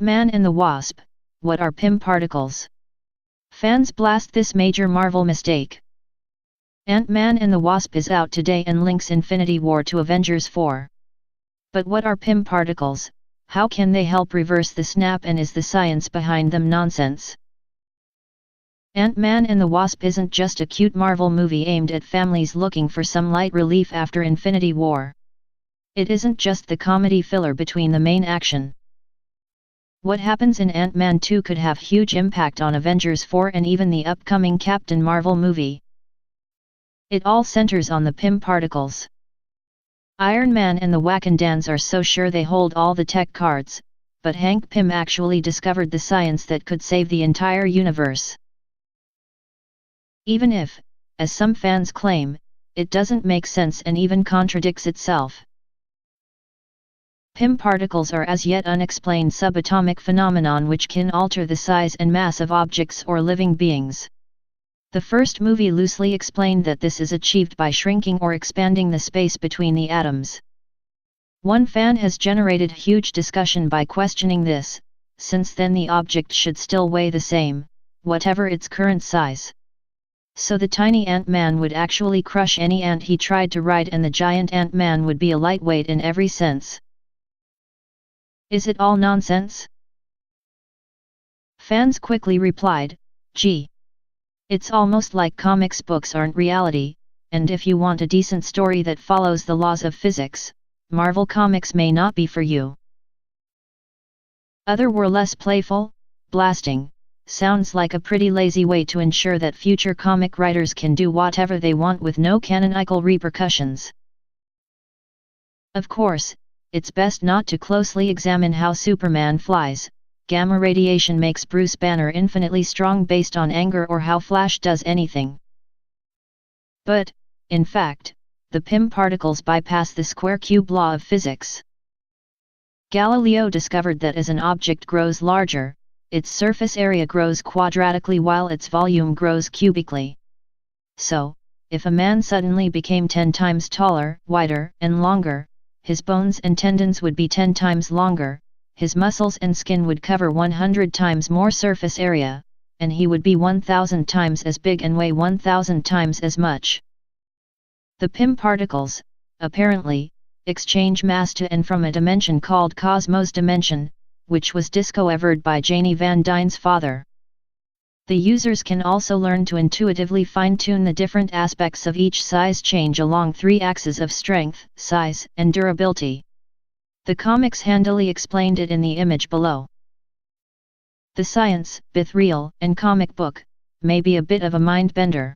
Ant-Man and the Wasp, what are Pym particles? Fans blast this major Marvel mistake. Ant-Man and the Wasp is out today and links Infinity War to Avengers 4. But what are Pym particles, how can they help reverse the snap, and is the science behind them nonsense? Ant-Man and the Wasp isn't just a cute Marvel movie aimed at families looking for some light relief after Infinity War. It isn't just the comedy filler between the main action. What happens in Ant-Man 2 could have huge impact on Avengers 4 and even the upcoming Captain Marvel movie. It all centers on the Pym particles. Iron Man and the Wakandans are so sure they hold all the tech cards, but Hank Pym actually discovered the science that could save the entire universe. Even if, as some fans claim, it doesn't make sense and even contradicts itself. Pym particles are as yet unexplained subatomic phenomenon which can alter the size and mass of objects or living beings. The first movie loosely explained that this is achieved by shrinking or expanding the space between the atoms. One fan has generated huge discussion by questioning this, since then the object should still weigh the same, whatever its current size. So the tiny Ant-Man would actually crush any ant he tried to ride, and the giant Ant-Man would be a lightweight in every sense. Is it all nonsense? Fans quickly replied, gee. It's almost like comics books aren't reality, and if you want a decent story that follows the laws of physics, Marvel Comics may not be for you. Others were less playful, blasting, sounds like a pretty lazy way to ensure that future comic writers can do whatever they want with no canonical repercussions. Of course, it's best not to closely examine how Superman flies, gamma radiation makes Bruce Banner infinitely strong based on anger, or how Flash does anything. But, in fact, the Pym particles bypass the square-cube law of physics. Galileo discovered that as an object grows larger, its surface area grows quadratically while its volume grows cubically. So, if a man suddenly became 10 times taller, wider, and longer, his bones and tendons would be 10 times longer, his muscles and skin would cover 100 times more surface area, and he would be 1,000 times as big and weigh 1,000 times as much. The Pym particles, apparently, exchange mass to and from a dimension called Cosmos dimension, which was discovered by Janie Van Dyne's father. The users can also learn to intuitively fine-tune the different aspects of each size change along 3 axes of strength, size, and durability. The comics handily explained it in the image below. The science, both real and comic book, may be a bit of a mind-bender.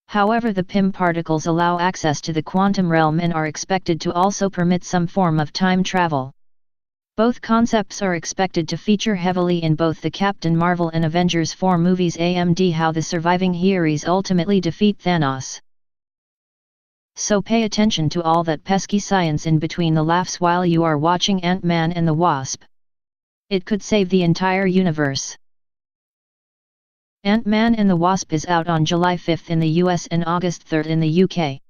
However, the Pym particles allow access to the quantum realm and are expected to also permit some form of time travel. Both concepts are expected to feature heavily in both the Captain Marvel and Avengers 4 movies, and how the surviving heroes ultimately defeat Thanos. So pay attention to all that pesky science in between the laughs while you are watching Ant-Man and the Wasp. It could save the entire universe. Ant-Man and the Wasp is out on July 5 in the US and August 3 in the UK.